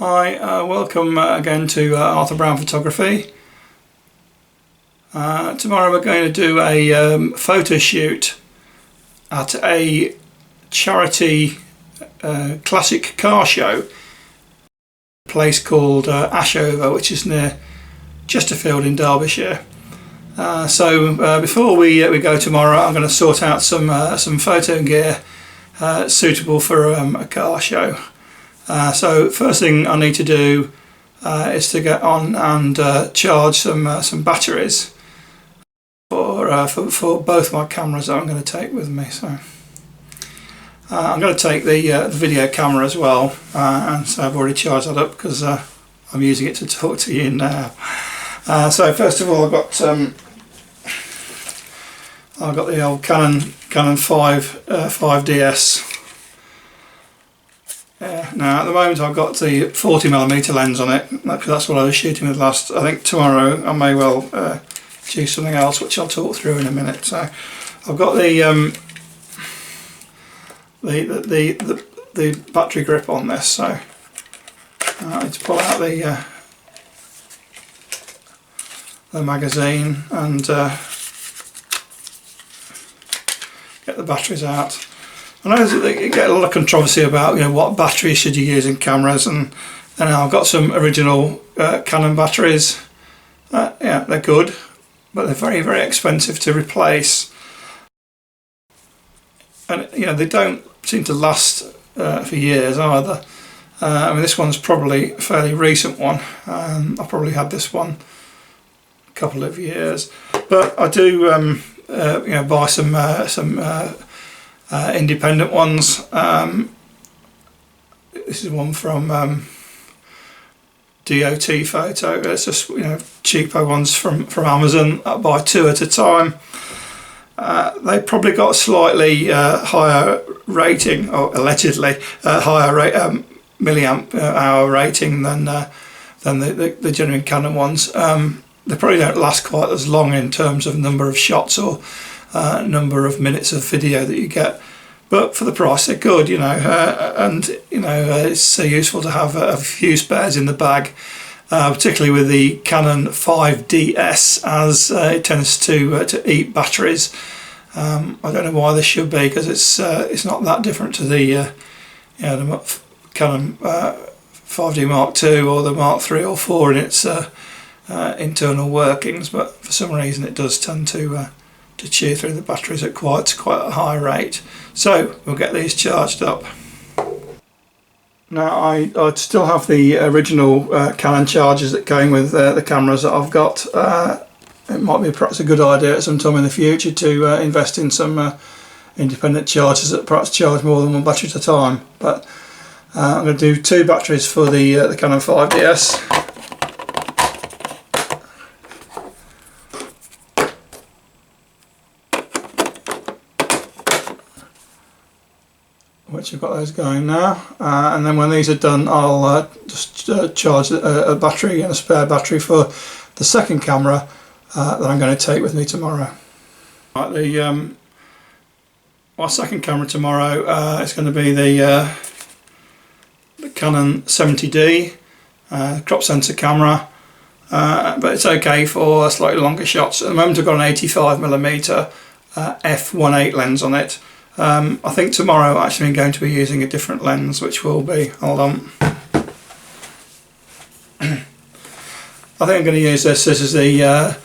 Hi, welcome again to Arthur Brown Photography. Tomorrow we're going to do a photo shoot at a charity classic car show, a place called Ashover, which is near Chesterfield in Derbyshire. So before we go tomorrow, I'm going to sort out some photo gear suitable for a car show. So first thing I need to do is to get on and charge some batteries for both my cameras that I'm going to take with me. So I'm going to take the video camera as well, and so I've already charged that up because I'm using it to talk to you now. So first of all, I've got the old Canon 5DS. Now at the moment I've got the 40mm lens on it, because that's what I was shooting with last. I think tomorrow I may well choose something else, which I'll talk through in a minute. So I've got the battery grip on this, so I need to pull out the magazine and get the batteries out. I know that you get a lot of controversy about what batteries should you use in cameras, and I've got some original Canon batteries. Yeah, they're good, but they're very, very expensive to replace, and they don't seem to last for years either. I mean, this one's probably a fairly recent one. I probably had this one a couple of years, but I do buy some independent ones. This is one from DOT Photo. It's just cheaper ones from Amazon. I buy two at a time. They probably got a slightly higher rating, or allegedly higher milliamp hour rating than the genuine Canon ones. They probably don't last quite as long in terms of number of shots or number of minutes of video that you get, but for the price they're good, and it's so useful to have a few spares in the bag, particularly with the Canon 5DS, as it tends to eat batteries. I don't know why this should be, because it's not that different to the the Canon 5D Mark II or the Mark III or 4 in its internal workings, but for some reason it does tend to chew through the batteries at quite a high rate. So we'll get these charged up. Now I still have the original Canon chargers that came with the cameras that I've got. It might be perhaps a good idea at some time in the future to invest in some independent chargers that perhaps charge more than one battery at a time. But I'm going to do two batteries for the Canon 5DS. Which I've got those going now, and then when these are done I'll just charge a battery and a spare battery for the second camera that I'm going to take with me tomorrow. Right, my second camera tomorrow is going to be the Canon 70D crop sensor camera, but it's okay for slightly longer shots. At the moment I've got an 85mm f1.8 lens on it. I think tomorrow actually I'm going to be using a different lens, which will be, hold on, I think I'm going to use this. This is the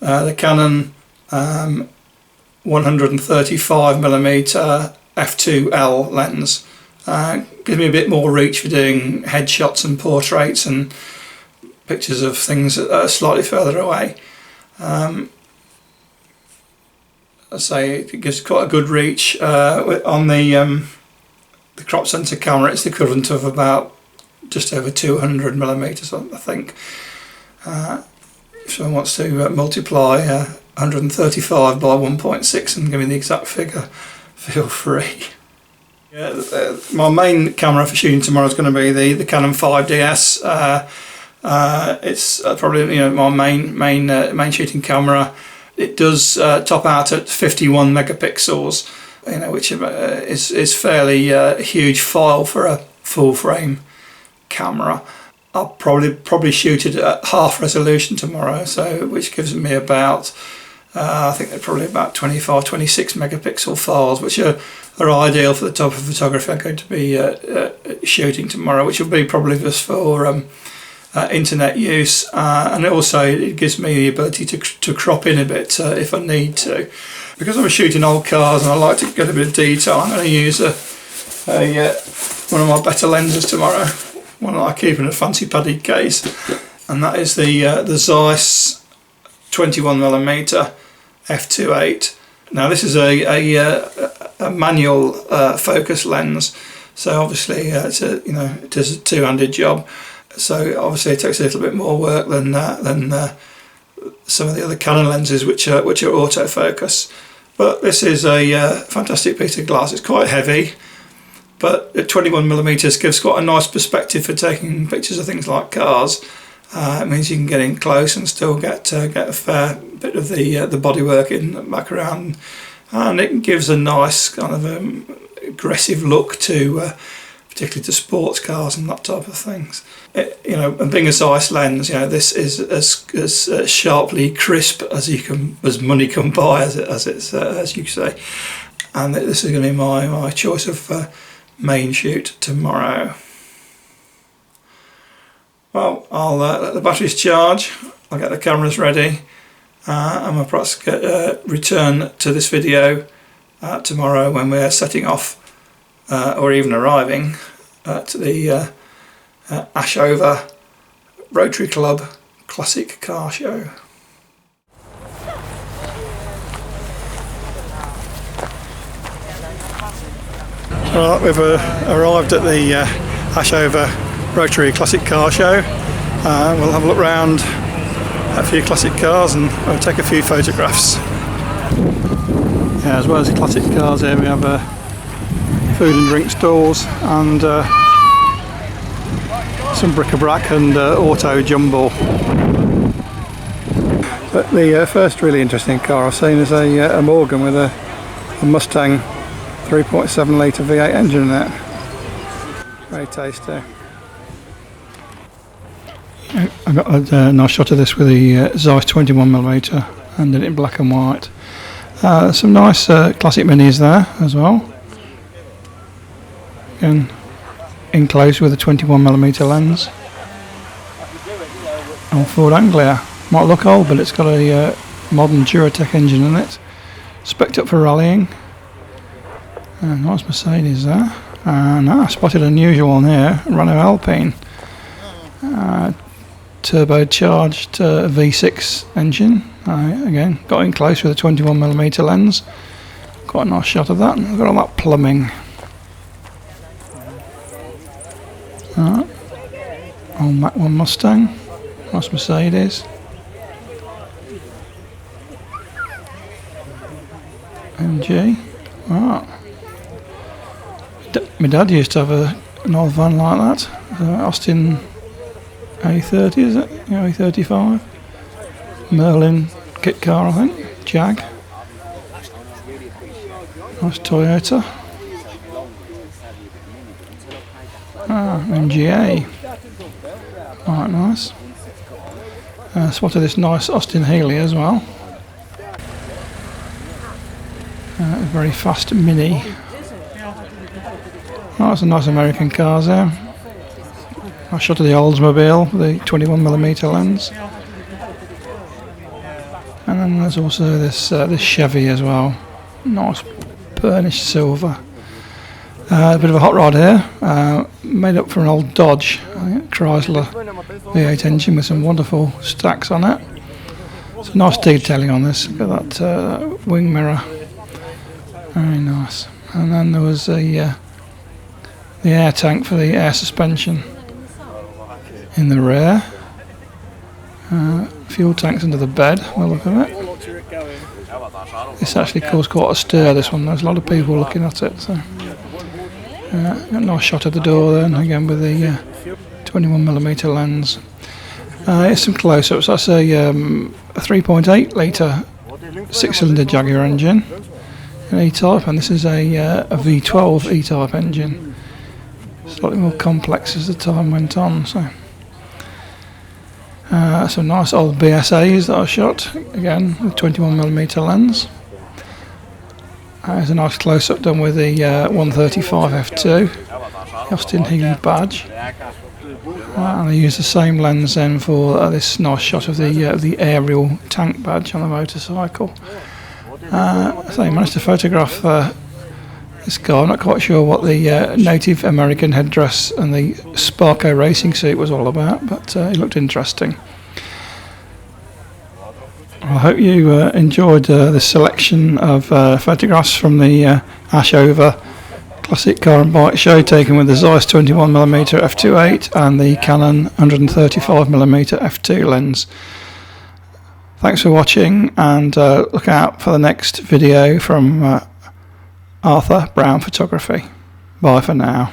Canon 135mm f2L lens. Gives me a bit more reach for doing headshots and portraits and pictures of things that are slightly further away. I say it gives quite a good reach. On the crop sensor camera it's the equivalent of about just over 200mm, I think. If someone wants to multiply 135 by 1.6 and give me the exact figure, feel free. Yeah, my main camera for shooting tomorrow is going to be the Canon 5DS. It's probably my main shooting camera. It does top out at 51 megapixels, which is fairly huge file for a full frame camera. I'll probably shoot it at half resolution tomorrow, so which gives me about I think they're probably about 25, 26 megapixel files, which are ideal for the type of photography I'm going to be shooting tomorrow, which will be probably just for internet use, and also it gives me the ability to crop in a bit if I need to. Because I'm shooting old cars and I like to get a bit of detail, I'm going to use one of my better lenses tomorrow, one that I keep in a fancy padded case, and that is the Zeiss 21mm f2.8. Now this is a manual focus lens, so obviously it does a two-handed job. So obviously it takes a little bit more work than some of the other Canon lenses, which are autofocus. But this is a fantastic piece of glass. It's quite heavy, but at 21mm gives quite a nice perspective for taking pictures of things like cars. It means you can get in close and still get a fair bit of the bodywork in the background, and it gives a nice kind of aggressive look to particularly to sports cars and that type of things. And being a Zeiss lens, this is as sharply crisp as money can buy, as you say. And this is going to be my choice of main shoot tomorrow. Well, I'll let the batteries charge, I'll get the cameras ready, and we'll perhaps return to this video tomorrow when we're setting off or even arriving at the Ashover Rotary Club Classic Car Show. Right, we've arrived at the Ashover Rotary Classic Car Show. We'll have a look round at a few classic cars and we'll take a few photographs. Yeah, as well as the classic cars here, we have food and drink stalls and some bric-a-brac and auto jumble. But the first really interesting car I've seen is a Morgan with a Mustang 3.7 litre V8 engine in it. Very tasty. I got a nice shot of this with the Zeiss 21mm and did it in black and white. Some nice classic minis there as well. Again, in close with a 21mm lens. Old Ford Anglia. Might look old, but it's got a modern Duratec engine in it. Spec'd up for rallying. Nice Mercedes there. And I spotted an unusual one here, Renault Alpine. Turbocharged V6 engine. Again, got in close with a 21mm lens. Quite a nice shot of that. Got all that plumbing. Old Mach 1 Mustang. Nice Mercedes. MG. Right. My dad used to have an old van like that. Austin A30, is it? Yeah, A35. Merlin kit car, I think. Jag. Nice Toyota. MGA. Right, nice. Spotted this nice Austin Healey as well. A very fast Mini. Oh, that's a nice American cars there. I shot of the Oldsmobile with the 21mm lens. And then there's also this Chevy as well. Nice burnished silver. A bit of a hot rod here, made up for an old Dodge, I think, Chrysler V8 engine with some wonderful stacks on it. Some nice detailing on this. Look at that wing mirror. Very nice. And then there was the air tank for the air suspension in the rear. Fuel tanks under the bed, by the look of it. This actually caused quite a stir, this one. There's a lot of people looking at it. So. Got a nice shot of the door then, again with the 21mm lens. Here's some close-ups. That's a 3.8 litre 6-cylinder Jaguar engine, an E-Type, and this is a V12 E-Type engine. slightly more complex as the time went on. So some nice old BSAs that I shot, again with 21mm lens. There's a nice close-up done with the 135 f2, Austin Healey badge. And I used the same lens then for this nice shot of the aerial tank badge on the motorcycle. So I managed to photograph this guy. I'm not quite sure what the Native American headdress and the Sparko racing suit was all about, but it looked interesting. I hope you enjoyed this selection of photographs from the Ashover Classic Car and Bike Show, taken with the Zeiss 21mm f2.8 and the Canon 135mm f2 lens. Thanks for watching, and look out for the next video from Arthur Brown Photography. Bye for now.